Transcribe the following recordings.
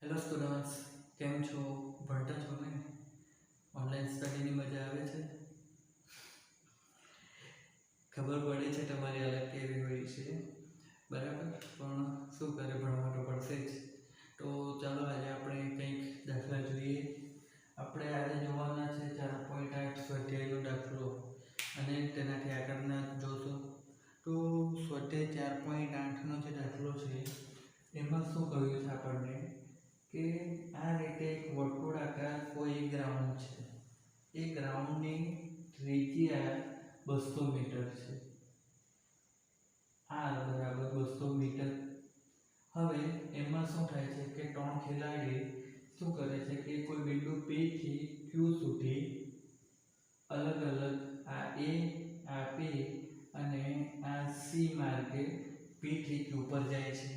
Hello students, કેમ છો? ભણતા છો ને? ઓનલાઈન સ્ટડીની મજા આવે છે? ખબર પડે છે તમારી હાલત કેવી હોય છે, બરાબર? પણ શું કરે, ભણવા તો પડશે જ. તો ચાલો આજે આપણે કંઈક દાખલા જોઈએ. આપણે આજે જોવાના છે 4.8 સ્વાધ્યાયનો દાખલો અને તેનાથી આગળના જોશું. તો સ્વાધ્યાય 4.8નો જે દાખલો છે એમાં શું કહ્યું છે આપણને કે આ રીતે એક વર્તુળાકાર કોઈ ગ્રાઉન્ડ છે. એ ગ્રાઉન્ડની ત્રિજ્યા 200 મીટર છે. r બરાબર 200 મીટર. હવે એમાં શું થાય છે કે ત્રણ ખેલાડી શું કરે છે કે કોઈ બિંદુ P થી Q સુધી અલગ અલગ આ A, આ P અને આ C માર્ગે P થી Q પર જાય છે.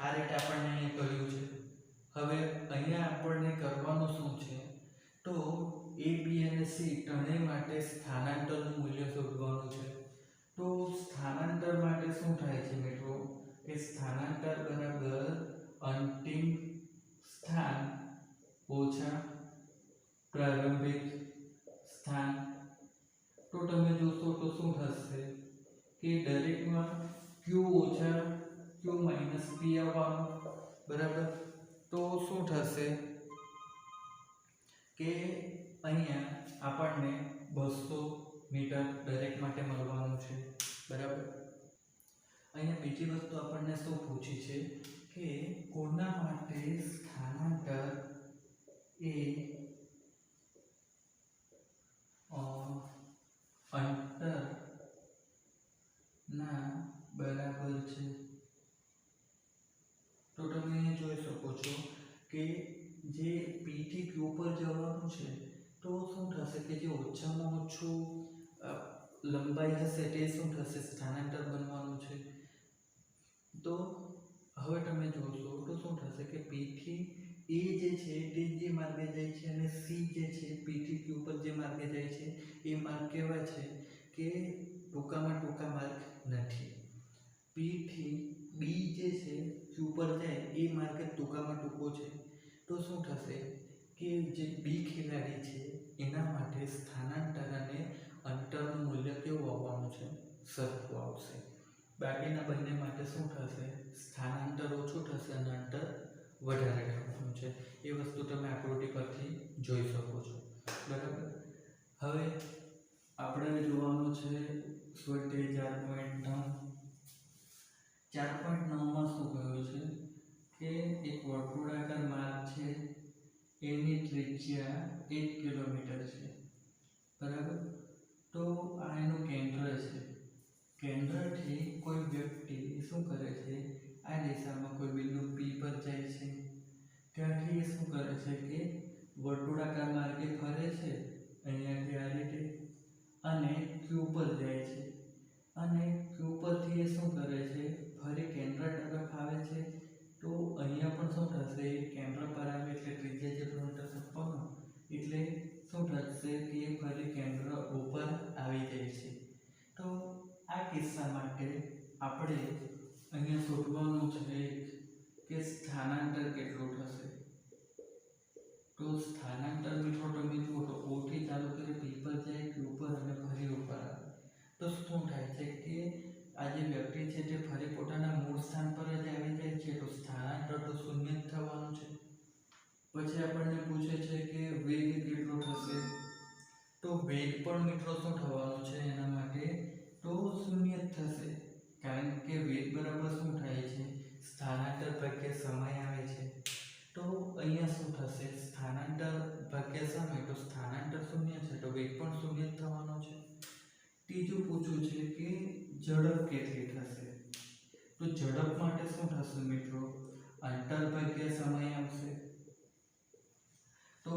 આ રીતે આપણને અહીં કહ્યું છે. હવે અહીંયા આપણને કરવાનું શું છે, તો A, B અને C ત્રણેય માટે સ્થાનાંતરનું મૂલ્ય શોધવાનું છે. તો સ્થાનાંતર માટે શું થાય છે મિત્રો, કે સ્થાનાંતર બરાબર અંતિમ સ્થાન ઓછા પ્રારંભિક સ્થાન. તો તમે જોશો તો શું થશે કે દરેકમાં Q ઓછા Q માઈનસ P આવવાનું, બરાબર? તો શું થશે કે અહીંયા આપણને 200 મીટર દરેક માટે મળવાનું છે, બરાબર? અહીંયા બીજી વસ્તુ આપણને શું પૂછી છે કે કોના માટે સ્થાનાંતર એ અંતરના બરાબર છે. તો તમે અહીં જોઈ શકો છો કે જે P થી Q પર જવાનું છે, તો શું થશે કે જે ઓછામાં ઓછું લંબાઈ હશે તે શું થશે, સ્થાનાંતર બનવાનું છે. તો હવે તમે જોશો તો શું થશે કે P થી A જે છે તે જે માર્ગે જાય છે અને C જે છે P થી Q પર જે માર્ગે જાય છે એ માર્ગ કેવા છે કે ટૂંકામાં ટૂંકા માર્ગ નથી. P થી B જે છે Q પર જાય એ માર્ગ ટૂંકામાં ટૂંકો છે. તો શું થશે કે જે B ખેલાડી છે એના માટે સ્થાનાંતર અને અંતરનું મૂલ્ય કેવું આવવાનું છે, સરખું આવશે. બાકીના બંને માટે શું થશે, સ્થાનાંતર ઓછું થશે અને અંતર વધારે થવાનું છે. એ વસ્તુ તમે આકૃતિ પરથી જોઈ શકો છો, બરાબર? હવે આપણે જોવાનું છે સ્વાધ્યાય 4.9માં શું કહ્યું છે કે એક વર્તુળાકાર માર્ગ છે, એની ત્રિજ્યા 1 કિલોમીટર છે, બરાબર? તો આ એનું કેન્દ્ર છે. કેન્દ્રથી કોઈ વ્યક્તિ શું કરે છે, આ દિશામાં કોઈ બિંદુ P પર જાય છે. ત્યાંથી એ શું કરે છે કે વર્તુળાકાર માર્ગે ફરે છે અહીંયાથી આ રીતે અને Q પર જાય છે. અને Q પરથી એ શું કરે છે, ફરી કેન્દ્ર તરફ આવે છે. તો અહીંયા પણ શું થશે, કેન્દ્ર પર આવે એટલે ત્રિજ્યા જેટલું અંતર કાપવાનું, એટલે શું થશે કે ફરી કેન્દ્ર ઉપર આવી જાય છે. તો આ કિસ્સા માટે આપણે અહીંયા શોધવાનું છે કે સ્થાનાંતર કેટલું થશે. તો સ્થાનાંતર મિત્રો તમે જુઓ તો O થી ચાલુ કરી P પર જાય, Q પર અને ફરી ઉપર આવે. તો શું થાય છે કે આ જે વ્યક્તિ છે તે ફરી પોતાના મૂળ સ્થાન પર જ આવી જાય છે. તો સ્થાનાંતર તો શૂન્ય જ થવાનું છે. પછી આપણને પૂછે છે કે વેગ કેટલો થશે. તો વેગ પણ મિત્રો શું થવાનું છે એના માટે, તો શૂન્ય જ થશે. કારણ કે વેગ બરાબર શું થાય છે, સ્થાનાંતર ભાગ્યા સમય આવે છે. તો અહીંયા શું થશે, સ્થાનાંતર ભાગ્યા સમય, તો સ્થાનાંતર શૂન્ય છે તો વેગ પણ શૂન્ય જ થવાનો છે. ત્રીજું પૂછ્યું છે કે ઝડપ કેટલી થશે. તો ઝડપ માટે શું થશે મિત્રો, અંતર ભાગ્યા સમય આવશે. તો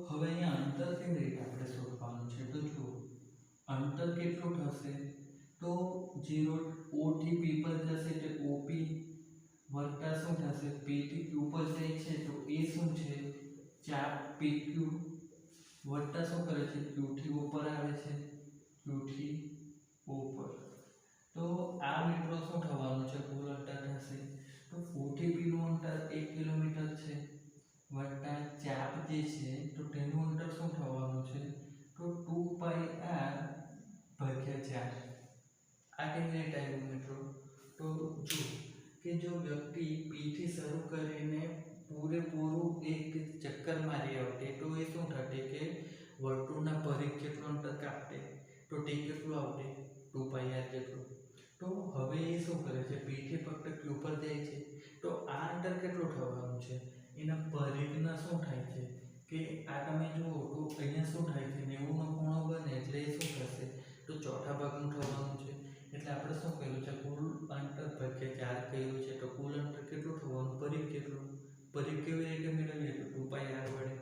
હવે અહીંયા અંતર કેવી રીતે આપણે શોધવાનું છે, તો જુઓ અંતર કેટલું થશે, તો 0 O થી P પર જશે એટલે OP વત્તા શું થશે, P થી Q પર જાય છે તો એ શું છે, 4PQ વત્તા શું કરે છે, Q થી O પર આવે છે, Q થી O પર. તો આ મિત્રો શું થવાનું છે, કુલ અંતર થશે. તો O થી P નું અંતર 1 કિલોમીટર છે. વત્તા ચાપ જે છે તો તેનું અંતર શું થવાનું છે તો 2πr ભાગ્યા 4. આ કેવી રીતે આવ્યું મિત્રો? તો જો કે જો વ્યક્તિ P થી શરૂ કરીને પૂરેપૂરું એક ચક્કર મારી આવતે તો એ શું થશે કે વર્તુળના પરિઘ જેટલું અંતર કાપતે, તો તે કેટલું આવતે 2πr જેટલું. તો હવે એ શું કરે છે P થી ફક્ત Q પર જાય છે તો આ અંતર કેટલું થવાનું છે એના પરિઘના શું થાય છે કે આ તમે જુઓ તો અહીંયા શું થાય છે 90 નો ખૂણો બને એટલે એ શું થશે તો ચોથા ભાગનું થવાનું છે. એટલે આપણે શું કર્યું છે કુલ અંતર ભાગ્યા 4 કર્યું છે તો કુલ અંતર કેટલું થવાનું પરિઘ કેટલું. પરિઘ કેવી રીતે મેળવીએ તો 2πr વડે.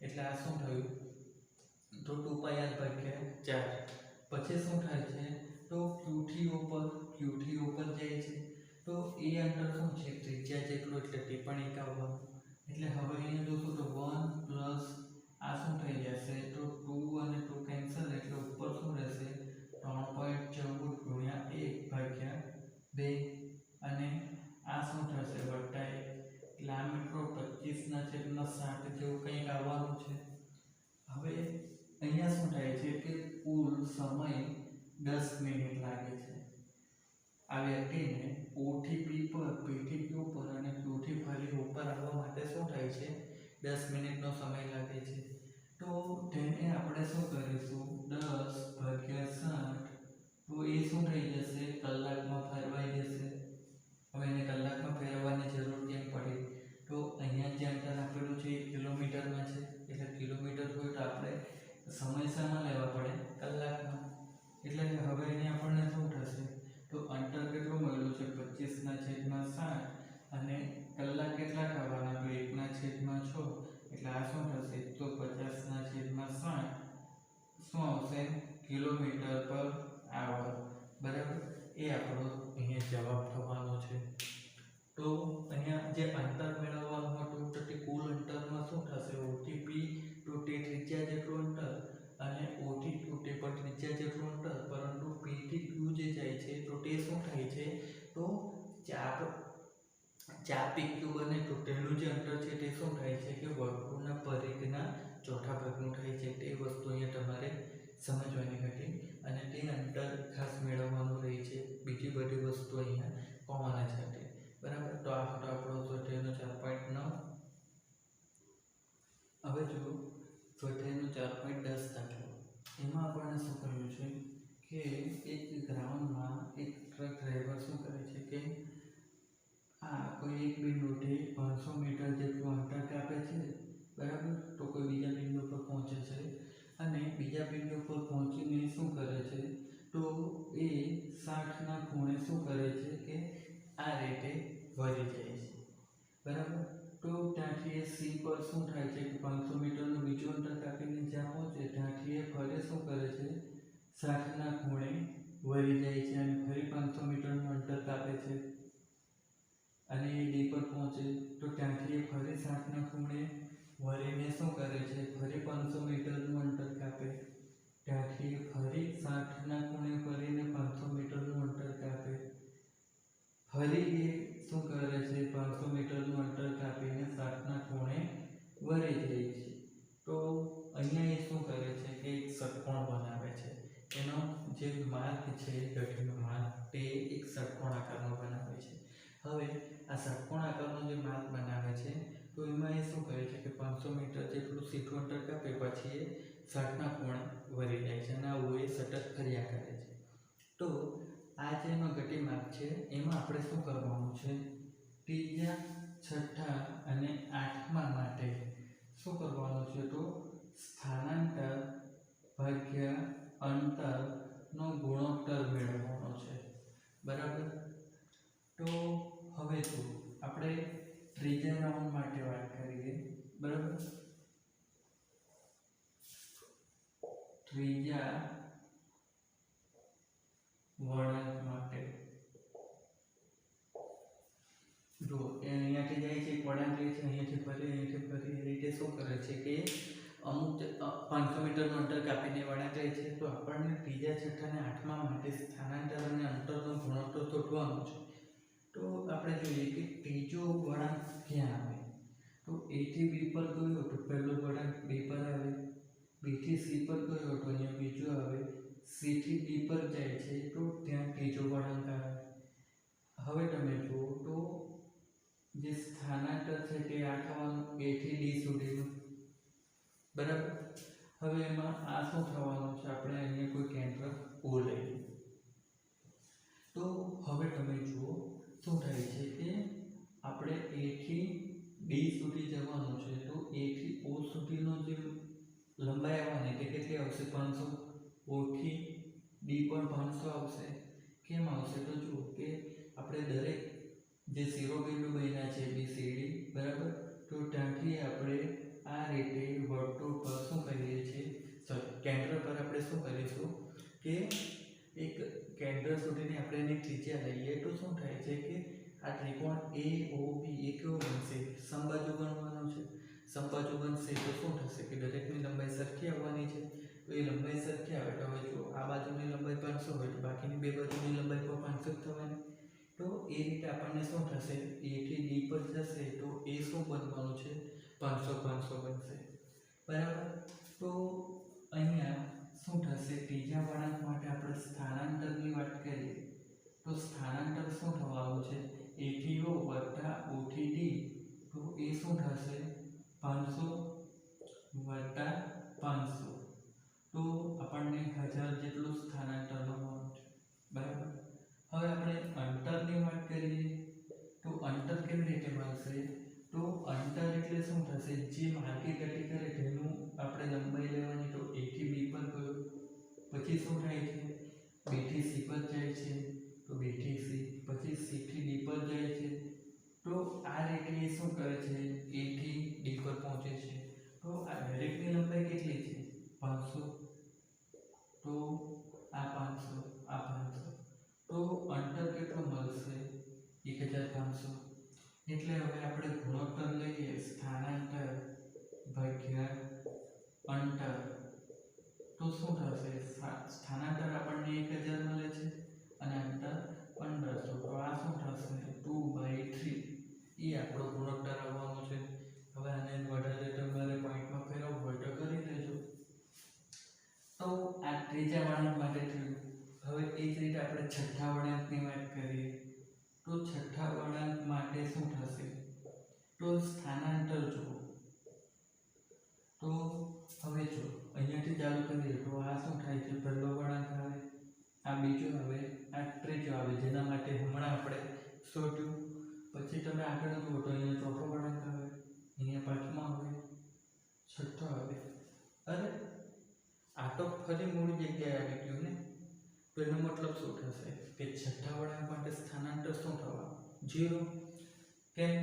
એટલે આ શું થયું તો 2πr ભાગ્યા 4. પછી શું થાય છે તો Q થી ઉપર જાય છે તો એ અંતર શું છે ત્રિજ્યા જેટલું એટલે તે પણ એક આવવાનું. એટલે હવે અહીંયા જોશું તો 1 પ્લસ આ શું થઈ જશે તો 2 અને 2 કેન્સલ એટલે ઉપર શું રહેશે 3.14 ગુણ્યા 1 ભાગ્યા 2 અને આ શું થશે વત્તા 1 એટલે આ મિત્રો 25/7 જેવું કંઈક આવવાનું છે. હવે અહીંયા શું થાય છે કે કુલ સમય 10 મિનિટ લાગે છે આ વ્યક્તિને O થી P પર P થી Q પર અને Q થી ફરી ઉપર આવવા માટે શું થાય છે 10 મિનિટનો સમય લાગે છે. તો તેને આપણે શું કરીશું 10 ભાગ્યા 60 તો એ શું થઈ જશે કલાકમાં ફેરવાઈ જશે. હવે એને કલાકમાં ફેરવવાની જરૂર કેમ પડી તો અહીંયા જે અંતર આપેલું છે એ કિલોમીટરમાં છે એટલે કિલોમીટર હોય તો આપણે સમય શામાં લેવા પડે કલાકમાં. એટલે હવે એને આપણને શું થશે તો અંતર કેટલું મળ્યું છે 25/7 અને કલાક કેટલા થવાના તો 1/6 એટલે આ શું થશે 150/60 શું આવશે કિલોમીટર પર આવર. બરાબર એ આપણો અહીંયા જવાબ થવાનો છે. તો અહીંયા જે અંતર મેળવવાનું હતું તો તે કુલ અંતરમાં શું થશે O થી P તો તે ત્રિજ્યા જેટલું અંતર અને O થી Q તે પણ ત્રિજ્યા જેટલું અંતર, પરંતુ P થી Q જે જાય છે તો તે શું થાય છે તો ચાપ PQ બને તો તેનું જે અંતર છે તે શું થાય છે કે વર્તુળના પરિઘના ચોથા ભાગનું થાય છે. તે વસ્તુ અહીંયા તમારે સમજવાની હતી અને તે અંતર ખાસ મેળવવાનું રહે છે. બીજી બધી વસ્તુ અહીંયા કોમન જ હતી. બરાબર તો આ હતો આપણો સ્વાધ્યાયનો 4.9. હવે જો સ્વાધ્યાયનો 4.10 દાખલો એમાં આપણને શું કર્યું છે કે એક ગ્રાઉન્ડમાં એક ટ્રક ડ્રાઈવર શું કરે છે કે આ કોઈ એક બિંદુથી 500 મીટર જેટલું અંતર કાપે છે. બરાબર તો કોઈ બીજા બિંદુ પર પહોંચે છે અને બીજા બિંદુ પર પહોંચીને શું કરે છે તો એ 60ના ખૂણે શું કરે છે કે આ રીતે વળી જાય છે. બરાબર તો ત્યાંથી એ સી પર શું થાય છે કે 500 મીટરનું બીજું અંતર કાપીને જ્યાં પહોંચે ત્યાંથી એ ફરી શું કરે છે 60ના ખૂણે વળી જાય છે અને ફરી 500 મીટરનું અંતર કાપે છે અને એ ડી પર પહોંચે તો ત્યાંથી એ ફરી 60ના ખૂણે વળીને શું કરે છે ફરી 500 મીટરનું અંતર કાપે, ત્યાંથી ફરી 60ના ખૂણે ફરીને 500 મીટરનું અંતર કાપે, ફરી એ શું કરે છે 500 મીટરનું અંતર કાપીને 60ના ખૂણે વળી જાય છે. તો અહીંયા એ શું કરે છે કે એક ષટકોણ બનાવે છે. એનો જે માર્ગ છે ગતિનો માર્ગ તે એક ષટકોણ આકારનો બનાવે છે. હવે આ ષટકોણ આકારનો જે માર્ગ બનાવે છે તો એમાં એ શું કરે છે કે 500 મીટર જેટલું સીધું અંતર કાપે પછી એ 60ના ખૂણે વળી જાય છે અને આવું એ સતત ફર્યા કરે છે. તો આ જે એનો ગતિમાર્ગ છે એમાં આપણે શું કરવાનું છે ત્રીજા, છઠ્ઠા અને આઠમા માટે શું કરવાનું છે તો સ્થાનાંતર ભાગ્યા અંતરનો ગુણોત્તર મેળવવાનો છે. બરાબર તો હવે તો આપણે ત્રીજા રાઉન્ડ માટે વાત કરીએ. બરાબર ત્રીજા વળાંક માટે જો એ અહીંયાથી જાય છે એક વળાંક લે છે, અહીંયાથી ફરી એ રીતે શું કરે છે કે અમુક 500 મીટરનું અંતર કાપીને વળાંક લે છે. તો આપણને ત્રીજા, છઠ્ઠા અને આઠમા માટે સ્થાનાંતર અને અંતરનો ગુણોત્તર શોધવાનો છે. તો આપણે જોઈએ કે ત્રીજો વળાંક ક્યાં આવે તો એ થી બી પર ગયો તો પહેલો વળાંક બી પર આવે, બી થી સી પર ગયો તો અહીંયા બીજો આવે, સી થી ડી પર જાય છે તો ત્યાં ત્રીજો વળાંક આવે. હવે તમે જુઓ તો જે સ્થાનાંતર છે તે આ થવાનું એ થી ડી સુધીનું, બરાબર. હવે એમાં આ શું થવાનું છે, આપણે અહીંયા કોઈ કેન્દ્ર ઓ લઈએ તો હવે તમે જુઓ શું થાય છે કે આપણે એ થી ડી સુધી જવાનું છે તો એ થી ઓ સુધીનો જે લંબાઈ આવવાની તે કેટલી આવશે? 500. ઓ થી ડી પણ 500 આવશે. કેમ આવશે? તો જુઓ કે આપણે દરેક જે શિરોબિંદુ બન્યા છે ABCD, બરાબર, તો ત્યાંથી આપણે આ રીતે વર્તુળ પર શું કરીએ છીએ, કેન્દ્ર પર આપણે શું કરીશું કે એક કેન્દ્ર સુધીની આપણે એની ત્રિજ્યા લઈએ તો શું થાય છે કે આ ત્રિકોણ AOB એ કેવો બનશે? સમબાજુ ગણવાનો છે. સમબાજુ બનશે તો શું થશે કે દરેકની લંબાઈ સરખી આવવાની છે. તો એ લંબાઈ સરખી આવે તો હવે જો આ બાજુની લંબાઈ 500 હોય તો બાકીની બે બાજુની લંબાઈ પણ 500 જ થવાની. તો એ રીતે આપણને શું થશે, એ થી ડી પર જશે તો એ શું બનવાનું છે? 500 બનશે, બરાબર. તો અહીંયા શું થશે, ત્રીજા વળાંક માટે આપણે સ્થાનાંતરની વાત કરીએ તો સ્થાનાંતર શું થવાનું છે? એ થી ઓ વત્તા ઓ થી ડી, તો એ શું થશે? 500 વત્તા 500, તો આપણને 1000 જેટલું સ્થાનાંતર મળવાનું છે, બરાબર. હવે આપણે અંતરની વાત કરીએ તો અંતર કેવી રીતે મળશે? તો અંતર એટલે શું થશે? જે માર્ગે ગતિ કરે તેનું આપણે લંબાઈ લેવાની. તો એ થી બી પર ગયો, પછી શું થાય છે? બી થી સી પર જાય છે તો બી થી સી, પછી સી થી ડી પર જાય છે. તો આ રીતે એ શું કરે છે? એ થી ડી પર પહોંચે છે. તો આ દરેકની લંબાઈ કેટલી છે? 500. તો આ 500, આ 500, તો અંતર કેટલું મળશે? 1500. એટલે હવે આપણે ગુણોત્તર લઈએ સ્થાનાંતર ભાગ્યા અંતર, તો શું થશે? સ્થાનાંતર આપણને 1000 મળે છે અને અંતર 1500, તો આ શું થશે? 2/3 એ આપણો ગુણોત્તર આવવાનો છે. હવે આને વધારે તમારે પોઈન્ટમાં ફેરવવું હોય તો કરી લેજો. તો આ ત્રીજા વળાંક માટે થયું. હવે એ જ રીતે આપણે છઠ્ઠા વળાંકની વાત કરીએ તો છઠ્ઠા વળાંક માટે શું થશે? તો સ્થાનાંતર જુઓ તો હવે જો અહીંયાથી ચાલુ કરીએ તો આ શું થાય છે? પહેલો વળાંક આવે, આ બીજો આવે, આ ત્રીજો આવે, જેના માટે હમણાં આપણે શોધ્યું. પછી તમે આગળ જુઓ તો અહીંયા ચોથો વળાંક આવે, અહીંયા પાંચમો આવે, છઠ્ઠો આવે. અરે આ તો ફરી મૂળ જગ્યાએ આવી ગયું ને. તો એનો મતલબ શું થશે કે છઠ્ઠા વળાંક માટે સ્થાનાંતર શું થવાનું? 0. કેમ?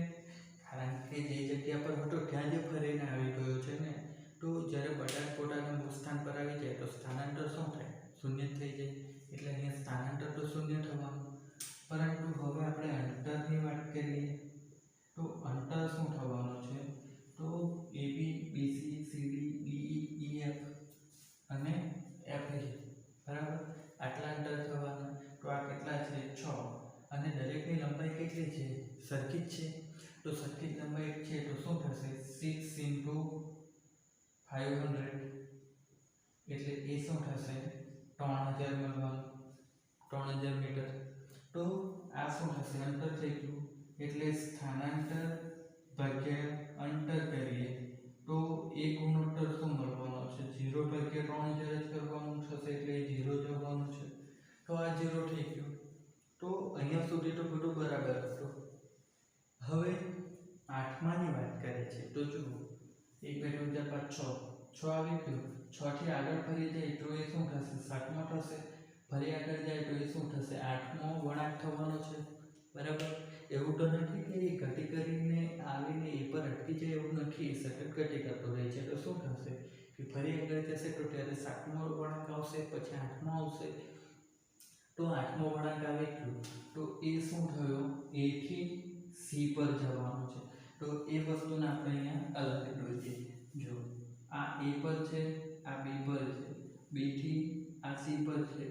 કારણ કે જે જગ્યા પર હતો ત્યાં જ ફરીને આવી ગયો છે ને. તો જ્યારે વળાંક પોતાના મૂળ સ્થાન પર આવી જાય તો સ્થાનાંતર શું થાય? 0 થઈ જાય. એટલે અહીંયા સ્થાનાંતર તો 0 થવાનું. પરંતુ હવે આપણે અંતરની વાત કરીએ તો અંતર શું થવાનું છે? તો AB, BC, CD, DE, EF અને FG, બરાબર, આટલા અંતર થવાના. તો આ કેટલા છે? 6. અને દરેકની લંબાઈ કેટલી છે? સરખી જ છે. તો સરખી લંબાઈ છે તો શું થશે? 6 × 500, એટલે એ શું થશે? 3000 મળવાનું, 3000 મીટર. તો આ શું થશે? અંતર થઈ ગયું. એટલે સ્થાનાંતર ભાગ્યા અંતર કરીએ તો એ ગુણોત્તર શું મળવાનો છે? 0/3000 જ કરવાનું થશે, એટલે 0 જ આવવાનું છે. તો આ 0 થઈ ગયું. તો અહીંયા સુધી તો બધું બરાબર હતું. હવે આઠમાની વાત કરે છે તો જુઓ 1 2 3 4 5 6 આવી ગયું. 6 થી આગળ ફરી જાય તો એ શું થશે? 7મો થશે. ફરી આગળ જાય તો એ શું થશે? 8મો વળાંક થવાનો છે, બરાબર. એવું તો નથી કે એ ગતિ કરીને આવીને એ પર અટકી જાય, એવું નથી. સતત ગતિ કરતો રહે છે. તો શું થશે કે ફરી આગળ જશે તો ત્યારે 7મો વળાંક આવશે, પછી 8મો આવશે. તો 8મો વળાંક આવી ગયો તો એ શું થયો? A થી C પર જવાનું છે. તો એ વસ્તુને આપણે અહીંયા અલગ દોરીએ. જો આ A પર છે, આ B પર છે, B થી આ C પર છે.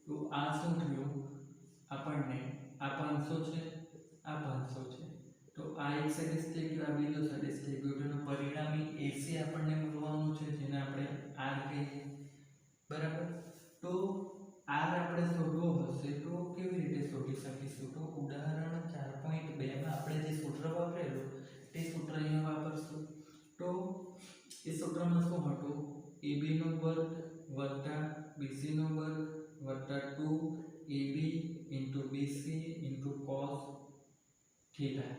તો આ શું થયું? આપણને આ 500 છે, આ 500 છે. તો આ એક સદિશ થઈ ગયું, આ બીજો સદિશ થઈ ગયો. તેનો બરાબર. તો આર આપણે શોધવો હશે તો કેવી રીતે શોધી શકીશું? તો ઉદાહરણ 4.2 માં આપણે જે સૂત્ર વાપરેલું તે સૂત્ર અહીંયા વાપરશું. તો એ સૂત્રમાં શું હતું? AB નો વર્ગ વત્તા BC નો વર્ગ વત્તા 2AB into BC into cos theta.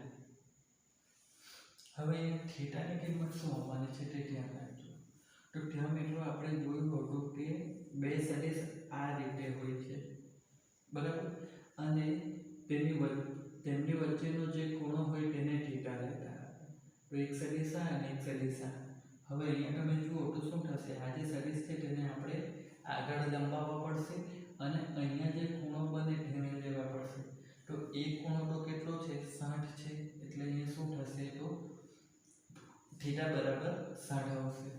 હવે થીટાની કિંમત શું આવવાની છે તે ધ્યાન રાખજો. તો ત્યાં મિત્રો આપણે જોયું હતું કે બે સદિશ આ રીતે હોય છે, બરાબર, અને તેમની વચ્ચેનો જે ખૂણો હોય તેને થીટા લેતા. તો એક સદિશ આ અને એક સદિશ આ. હવે અહીંયા તમે જુઓ તો શું થશે? આ જે સદિશ છે તેને આપણે આગળ લંબાવવા પડશે અને અહીંયા જે ખૂણો બને તેને લેવા પડશે. તો એક ખૂણો તો કેટલો છે? 60 છે. એટલે અહીંયા શું થશે? તો થીટા બરાબર 60 આવશે.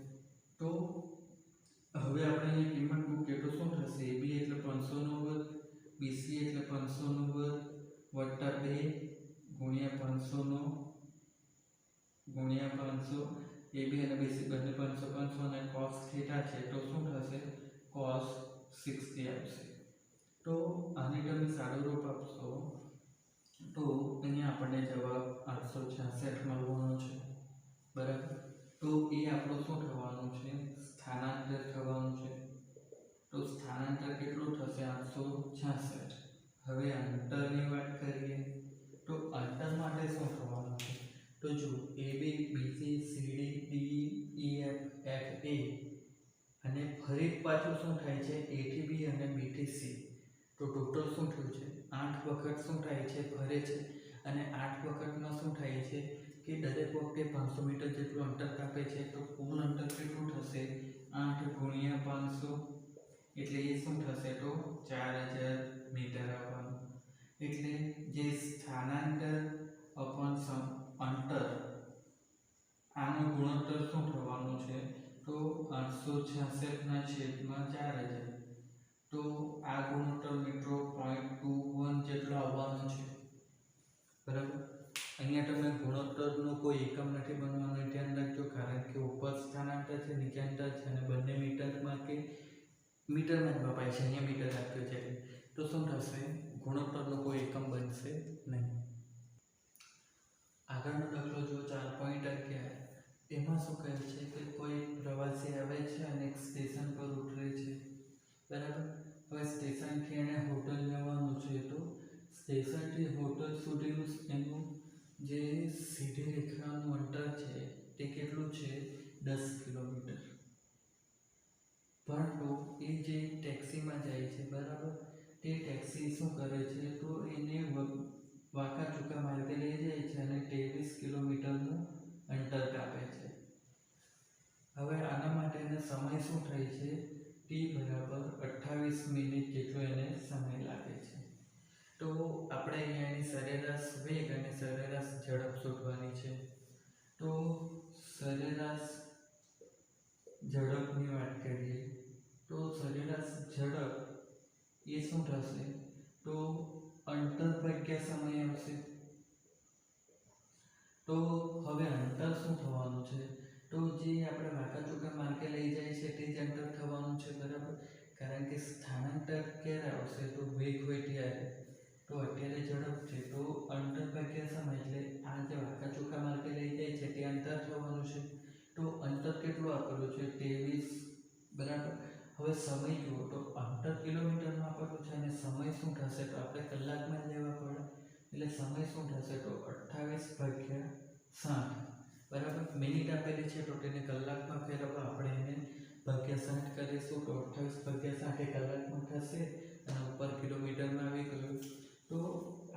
તો હવે આપણે અહીં કિંમત મૂકીએ તો શું થશે? AB એટલે 500 નો વર્ગ, BC એટલે 500 નો વર્ગ વત્તા 2 ગુણ્યા 500 નો ગુણ્યા 500. AB અને BC બંને 500 500 અને cos થીટા છે તો શું થશે? cos 60 આવશે. તો આને તમે સાદું રૂપ આપશો તો અહીંયા આપણને જવાબ 866 મળવાનો છે, બરાબર. તો એ આપણું શું થવાનું છે? સ્થાનાંતર થવાનું છે. તો સ્થાનાંતર કેટલું થશે? 866. હવે અંતરની વાત કરીએ તો અંતર માટે શું થવાનું છે? તો જો AB BC CD DE F F A અને ફરી પાછું શું થાય છે? A થી B અને B થી C. તો ટોટલ શું થયું છે? 8 વખત શું થાય છે? ફરે છે. અને 8 વખતમાં શું થાય છે કે દરેક વખતે 500 મીટર જેટલું અંતર કાપે છે. તો કુલ અંતર કેટલું થશે? 8 ગુણ્યા 500 એટલે એ શું થશે? તો 4000 મીટર આવવાનું. એટલે જે સ્થાનાંતર અપન અંતર આનો ગુણોત્તર શું થવાનું છે? તો 866 ના છેદમાં 4000. તો આ ગુણોત્તર મિત્રો 0.21 જેટલો આવવાનો છે, બરાબર. અહીંયા તમે ગુણોત્તરનો કોઈ એકમ નથી બનવાનો, ધ્યાન રાખજો, કારણ કે ઉપર સ્થાનાંતર છે, નીચે અંતર છે અને બંને મીટરમાં કે મીટરમાં જ મપાય છે. અહીંયા મીટર આપ્યો છે તો શું થશે? ગુણોત્તરનો કોઈ એકમ બનશે નહીં. આગળનો દાખલો જો 4.11. એમાં શું કહે છે કે કોઈ પ્રવાસી આવે છે અને એક સ્ટેશન પર ઉતરે છે, બરાબર. હવે સ્ટેશનથી એને હોટલ જવાનું છે. તો સ્ટેશનથી હોટલ સુધીનું એનું જે સીધી રેખાનું અંતર છે તે કેટલું છે? 10 કિલોમીટર. પરંતુ એ જે ટેક્સીમાં જાય છે, બરાબર, તે ટેક્સી શું કરે છે? તો એને વાંકા ચૂકા માર્ગે લઈ જાય છે અને 23 કિલોમીટરનું અંતર કાપે છે. હવે આના માટેનો સમય શું થાય છે? T બરાબર 28 મિનિટ જેટલો એને સમય લાગે છે. તો આપણે અહીંયાની સરેરાશ વેગ અને સરેરાશ ઝડપ શોધવાની છે. તો સરેરાશ ઝડપની વાત કરીએ તો સરેરાશ ઝડપ એ શું થશે? તો અંતર ભાગ્યા સમય આવશે. તો હવે અંતર શું થવાનું છે? તો જે આપણે વાંકા ચૂકા માર્ગે લઈ જાય છે તે જ અંતર થવાનું છે, બરાબર. કારણ કે સ્થાનાંતર ક્યારે આવશે? તો વેગ હોય ત્યારે. તો અત્યારે ઝડપ છે તો અંતર ભાગ્યા સમય એટલે આ જે વાંકા ચૂકા માર્ગે લઈ જાય છે તે અંતર થવાનું છે. તો અંતર કેટલું આપેલું છે? 23, બરાબર. હવે સમય જુઓ તો અંતર કિલોમીટરમાં આપેલું છે અને સમય શું થશે? તો આપણે કલાકમાં જ લેવા પડે. એટલે સમય શું થશે? તો 28/60, બરાબર. મિનિટ આપેલી છે તો તેને કલાકમાં ફેરવવા આપણે એને ભાગ્યા 60 કરીશું. તો 28/60 એ કલાકમાં થશે અને ઉપર કિલોમીટરમાં આવી ગયું. તો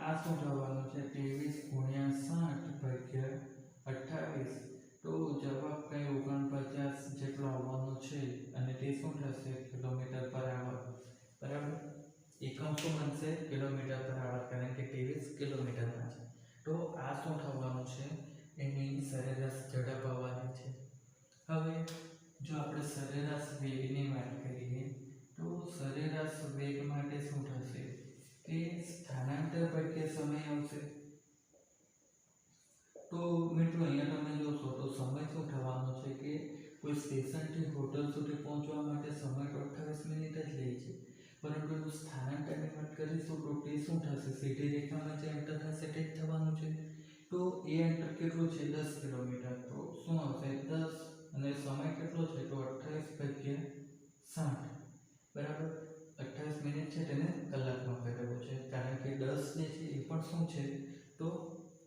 આ શું થવાનું છે? 23 ગુણ્યા 60/28. તો જવાબ કંઈ 49 જેટલો આવવાનો છે અને તે શું થશે? કિલોમીટર પર આવર, બરાબર. એકમ શું બનશે? કિલોમીટર પર આવર, કારણ કે 23 કિલોમીટરમાં છે. તો આ શું થવાનું છે? એની સરેરાશ ઝડપ આવવાની છે. હવે જો આપણે સરેરાશ વેગની વાત કરીએ તો સરેરાશ વેગ માટે શું થશે? કે સ્થાનાંતર ભાગ્યા સમય આવશે. તો મિત્રો અહીંયા તમે જોશો સ્ટેશનથી હોટલ સુધી પહોંચવા માટે સમય તો 28 મિનિટ જ લે છે, પરંતુ એનું સ્થાનાંતરની વાત કરીશું તો તે શું થશે? સીધી રેખામાં જે અંતર થશે તે જ થવાનું છે. તો એ અંતર કેટલું છે? 10 કિલોમીટર. તો શું આવશે? 10 અને સમય કેટલો છે? તો 28/60. બરાબર. 28 મિનિટ છે તેને કલાકમાં ફેરવવો છે, કારણ કે 10 જે છે એ પણ શું છે? તો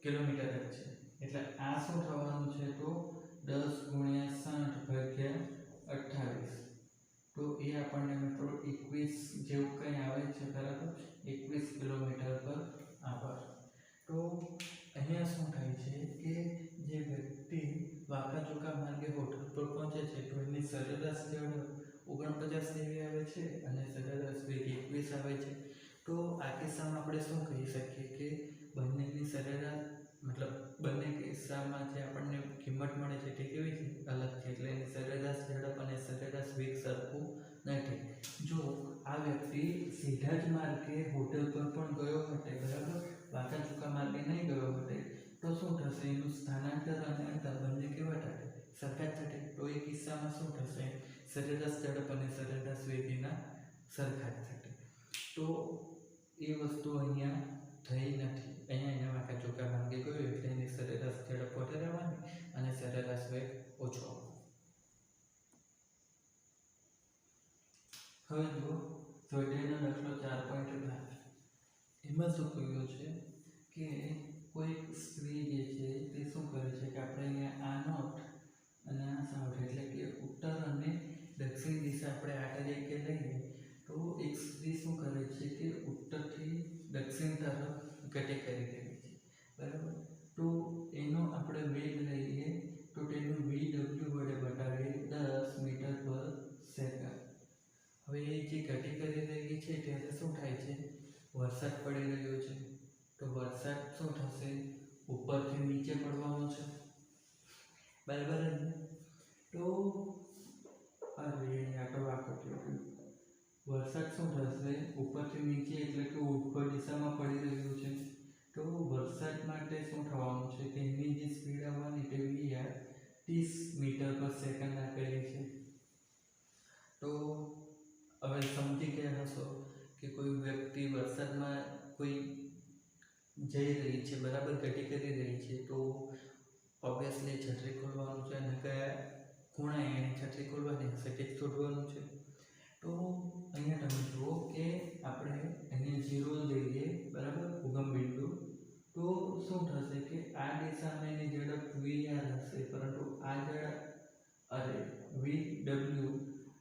કિલોમીટર જ છે. એટલે આ શું થવાનું છે? તો 10 × 60/28. તો એ આપણને મિત્રો 21 જેવું કંઈ આવે છે. બરાબર. 21 કિલોમીટર/આવર. તો અહીંયા શું થાય છે કે જે વ્યક્તિ વાંકા-ચૂકા માર્ગે હોટલ પર પહોંચે છે તો એની સરેરાશ ઝડપ 49 જેવી આવે છે અને સરેરાશ વેગ 21 આવે છે. તો આ કિસ્સામાં આપણે શું કહી શકીએ કે બંનેની સરેરાશ બંને કિસ્સામાં જે આપણને કિંમત મળે છે તે કેવી છે? અલગ છે. એટલે એની સરેરાશ ઝડપ અને સરેરાશ વેગ સરખું નથી. જો આ વ્યક્તિ સીધા જ માર્ગે હોટલ પર પણ ગયો હતે, બરાબર, વાંકા-ચૂકા માર્ગે નહીં ગયો હતે, તો શું થશે? એનું સ્થાનાંતર અને અંતર બંને કેવા થશે? સરખા જ થશે. તો એ કિસ્સામાં શું થશે? સરેરાશ ઝડપ અને સરેરાશ વેગ એના સરખા જ થશે. તો એ વસ્તુ અહીંયા થઈ નથી. અહીંયા વાંકા-ચૂકા માર્ગે ગયો એટલે એની સરેરાશ ઝડપ વધારે આવવાની અને સરેરાશ વેગ ઓછો આવવાનો. હવે જુઓ સ્વાધ્યાયનો દાખલો 4.12. એમાં શું કહ્યું છે કે કોઈ સ્ત્રી જે છે તે શું કરે છે કે આપણે અહીંયા આ નોર્થ અને આ સાઉથ એટલે કે ઉત્તર અને દક્ષિણ દિશા આપણે આ તરીકે લઈએ તો એક સ્ત્રી શું કરે છે કે ઉત્તરથી દક્ષિણ તરફ ગતિ કરી રહી છે. બરાબર. તો એનો આપણે વેગ લઈએ તો તેનું VW વડે બતાવીએ 10 મીટર/સેકન્ડ. હવે એ જે ગતિ કરી રહી છે ત્યારે શું થાય છે? વરસાદ પડી રહ્યો છે. તો વરસાદ શું થશે? ઉપરથી નીચે પડવાનો છે. બરાબર ને? તો આ તો વાંકો વરસાદ શું થશે? ઉપરથી નીચે એટલે કે ઉપર દિશામાં પડી રહ્યું છે. તો વરસાદ માટે શું થવાનું છે કે એની જે સ્પીડ આવવાની તે 30 મીટર/સેકન્ડ આપેલી છે. તો હવે સમજી ગયા હશો કે કોઈ વ્યક્તિ વરસાદમાં કોઈ જઈ રહી છે, બરાબર, ગતિ કરી રહી છે, તો ઓબ્વિયસલી છત્રી ખોલવાનું છે અને કયા ખૂણાએ એની છત્રી ખોલવાની હશે તે શોધવાનું છે. તો અહીંયા તમે જુઓ કે આપણે અહીંયા 0 લઈએ, બરાબર, ઉગમ બિંદુ. તો શું થશે કે આ દિશામાં એની ઝડપ VR હશે, પરંતુ આ VW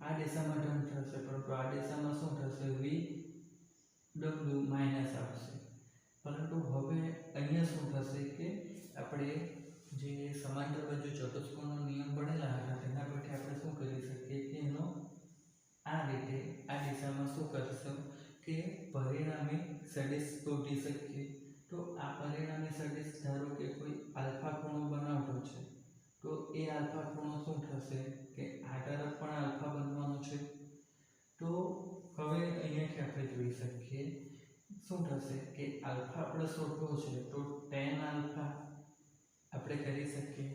આ દિશામાં ટર્ન થશે, પરંતુ આ દિશામાં શું થશે? VW માઇનસ આવશે. પરંતુ હવે અહીંયા શું થશે કે આપણે જે સમાંતર બાજુ ચતુષ્કોણનો નિયમ ભણેલા હતા તેના પરથી આપણે શું કરી શકીએ કે એનો આ રીતે આ દિશામાં શું કરશું કે પરિણામી સદિશ શોધી શકીએ. તો આ પરિણામી સદિશ ધારો કે કોઈ આલ્ફા ખૂણો બનાવતો છે, તો એ આલ્ફા ખૂણો શું થશે કે આ તરફ પણ આલ્ફા બનવાનો છે. તો હવે અહીંયાથી આપણે જોઈ શકીએ શું થશે કે આલ્ફા આપણે શોધવો છે તો tan આલ્ફા આપણે કરી શકીએ.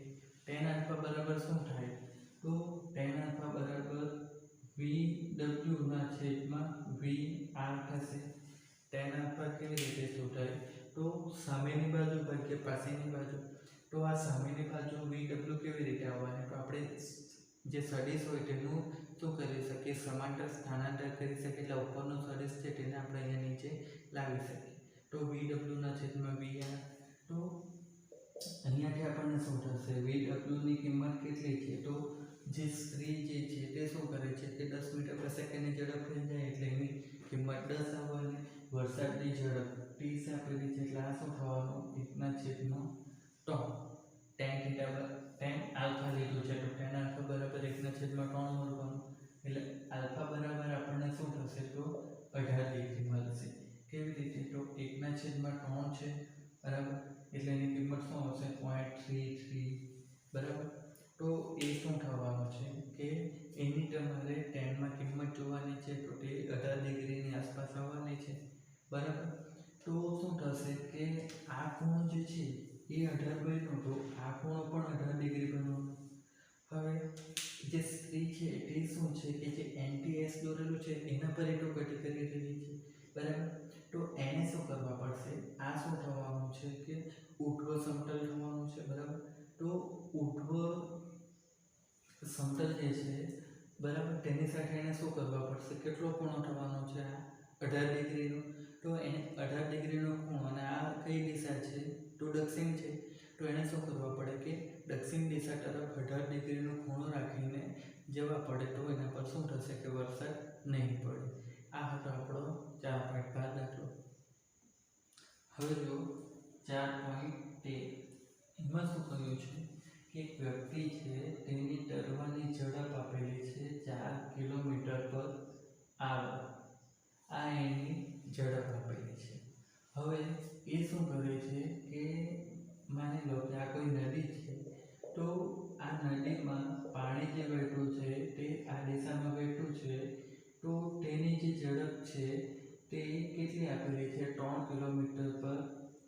tan આલ્ફા બરાબર શું થાય? તો tan આલ્ફા બરાબર VW/VR થશે. tan આલ્ફા કેવી રીતે શોધાય? તો સામેની બાજુ ભાગ્યા પાછળની બાજુ. તો આ સામેની બાજુ VW કેવી રીતે આવવાની? તો આપણે જે સદિશ હોય તેનું શું કરી શકીએ? સમાંતર સ્થાનાંતર કરી શકીએ. એટલે ઉપરનો સદિશ છે તેને આપણે અહીંયા નીચે લાવી શકીએ. તો VW/VR. તો અહીંયાથી આપણને શું થશે? VW ની કિંમત કેટલી છે? તો જે સ્ત્રી જે છે તે શું કરે છે કે 10 મીટર/સેકન્ડની ઝડપથી જાય એટલે એની કિંમત 10 આવવાની. વરસાદની ઝડપ 30 આપેલી છે એટલે આ શું થવાનું? 1/3. tan આલ્ફા લીધું છે તો tan આલ્ફા બરાબર 1/3 મળવાનું. એટલે આલ્ફા બરાબર આપણને શું થશે? તો 18 ડિગ્રી મળશે. કેવી રીતે? તો 1/3 છે, બરાબર, એટલે એની કિંમત શું આવશે? 0.33. બરાબર. તો એ શું થવાનું છે કે એની તમારે tanમાં કિંમત જોવાની છે તો તે 18 ડિગ્રીની આસપાસ આવવાની છે. બરાબર. તો શું થશે કે આ ખૂણો જે છે એ 18 બન્યો તો આ ખૂણો પણ 18 ડિગ્રી બનવાનો. હવે જે શું છે કે જે NTS દોરેલું છે એના પર એટોકટી કરી રહી છે, બરાબર. તો એને શું કરવા પડશે, આ શું થવાનું છે કે ઉર્ધ્વ સમતલ થવાનું છે, બરાબર. તો ઉર્ધ્વ સમતલ જે છે, બરાબર, તેની સાથે એને શું કરવા પડશે, કેટલો ખૂણો થવાનો છે, આ 18 ડિગ્રીનો. તો એને 18 ડિગ્રીનો ખૂણો, અને આ કઈ દિશા છે, તો દક્ષિણ છે. તો એને શું કરવા પડે કે દક્ષિણ દિશા તરફ 18 ડિગ્રીનો ખૂણો રાખીને જવા પડે, તો એના પર શું થશે કે વરસાદ નહીં પડે. આ હતો આપણો 4.5 દાખલો. હવે જો 4.13 એમાં શું કહ્યું છે કે એક વ્યક્તિ છે તેની તરવાની ઝડપ આપેલી છે 4 કિલોમીટર પર આવર. આ એની ઝડપ આપેલી છે. હવે એ શું કરે છે કે માની લો કે આ કોઈ નદી છે, તો આ નદીમાં પાણી જે વહેતું છે તે આ દિશામાં વહેતું છે, તો તેની જે ઝડપ છે તે કેટલી આપેલી છે, 3 કિલોમીટર પર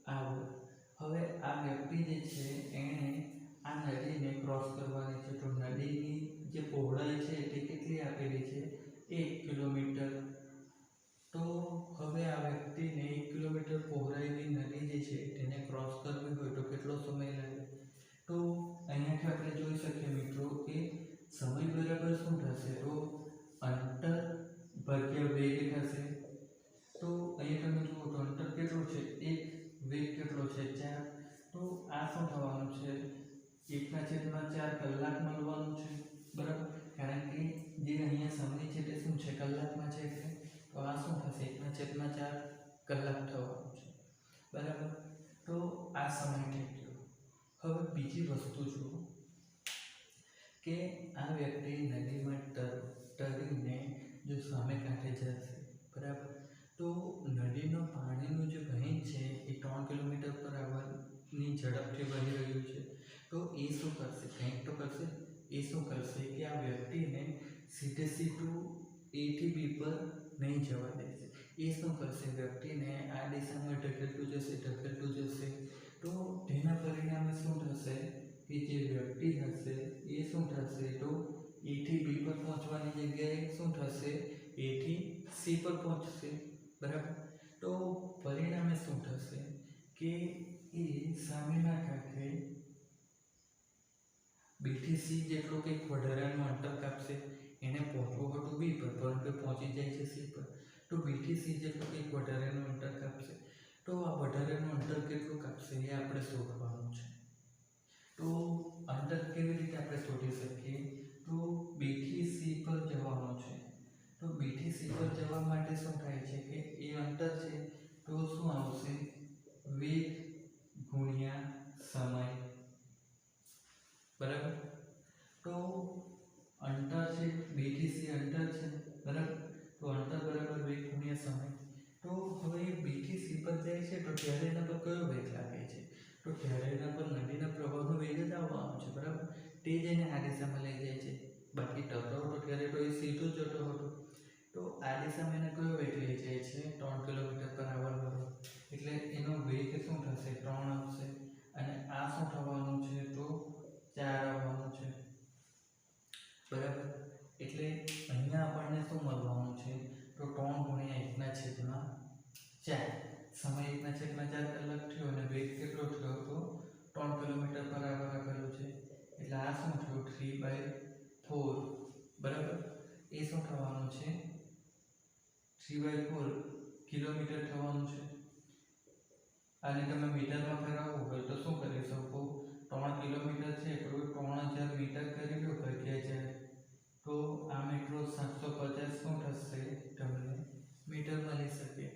આવર. હવે આ વ્યક્તિ જે છે એણે આ નદીને ક્રોસ કરવાની છે, તો નદીની જે પહોળાઈ છે તે કેટલી આપેલી છે, 1 કિલોમીટર. તો હવે આ વ્યક્તિને 1 કિલોમીટર પહોળાઈની નદી જે છે તેને ક્રોસ કરવી હોય તો કેટલો સમય લાગે. તો અહીંયાથી આપણે જોઈ શકીએ મિત્રો કે સમય બરાબર શું થશે, તો અંતર ભાગ્યા વેગ થશે. તો અહીંયા તમે જુઓ તો અંતર કેટલું છે 1, વેગ કેટલો છે 4. તો આ શું થવાનું છે, 1/4 કલાક મળવાનું છે, બરાબર. કારણ કે જે અહીંયા સમય છે તે શું છે, કલાકમાં છે, એટલે તો આ શું થશે, 1/4 કલાક થવાનું છે, બરાબર. તો આ સમય થઈ ગયો. હવે બીજી વસ્તુ જુઓ કે આ વ્યક્તિ નદીમાં તરીને જો સામે કાંઠે જશે, બરાબર. તો નદીનો પાણીનું જે વહેણ છે એ 3 કિલોમીટર પર આવરની ઝડપથી વહી રહ્યું છે. તો એ શું કરશે, કંઈક તો કરશે. એ શું કરશે કે આ વ્યક્તિને સીધું A થી B પર નહીં જવા દેશે. એ શું કરશે, વ્યક્તિને આ દિશામાં ઢકેલતું જશે. તો તેના પરિણામે શું થશે કે જે વ્યક્તિ હશે એ શું થશે, તો A થી B પર પહોંચવાની જગ્યાએ શું થશે, A થી C પર પહોંચશે, બરાબર. તો પરિણામે શું થશે કે એ સામેના કાંઠે B થી C જેટલું કંઈક વધારાનું અંતર કાપશે. એને પહોંચવું હતું B પર, પરંતુ પહોંચી જાય છે C પર. તો B થી C જેટલું કંઈક વધારાનું અંતર કાપશે. તો આ વધારાનું અંતર કેટલું કાપશે એ આપણે શોધવાનું છે. તો અંતર કેવી રીતે આપણે શોધી શકીએ, તો B થી C પર જવાનું છે. તો B થી C પર જવા માટે શું થાય છે કે એ અંતર છે, તો શું આવશે, વેગ ગુણ્યા સમય, બરાબર. તો અંતર છે B થી C અંતર છે, બરાબર. તો અંતર બરાબર વેગ ગુણ્યા સમય. તો હવે B થી C પર જાય છે તો ત્યારે એના પર કયો વેગ લાગે છે, તો ત્યારે એના પર નદીના પ્રવાહનો વેગ જ આવવાનો છે, બરાબર. તે જ એને આ દિશામાં લઈ જાય છે. બાકી ટકરાવ તો ત્યારે તો એ સીધો જતો હતો. તો આ દિશામાં એને કયો વેગ લઈ જાય છે, 3 કિલોમીટર પર આવર વાળો. એટલે એનો વેગ શું થશે, 3 આવશે. અને આ શું થવાનું છે, તો 4 આવવાનું છે, બરાબર. એટલે અહીંયા આપણને શું મળવાનું છે, તો 3 ગુણ્યા 1/4. સમય 1/4 કલાક થયો અને વેગ કેટલો થયો, તો 3 કિલોમીટર પર આવર આપેલું છે. એટલે આ શું થયું, 3/4, બરાબર. એ શું થવાનું છે, 3/4 કિલોમીટર થવાનું છે. અને તમે મીટરમાં ફેરવવું હોય તો શું કરી શકો, 3 કિલોમીટર છે તો 3000 મીટર કરી લો ભાગ્યા 4. તો આ મિત્રો 750 શું થશે, તમને મીટર મળી શકે.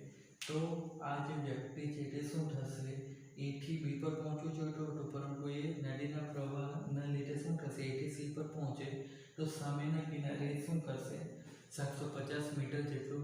તો આ જે વ્યક્તિ છે તે શું થશે, A થી B પર પહોંચવું જોઈતું હતું, પરંતુ એ નદીના પ્રવાહના લીધે શું થશે, A થી C પર પહોંચે તો સામેના કિનારે શું કરશે, 750 મીટર જેટલો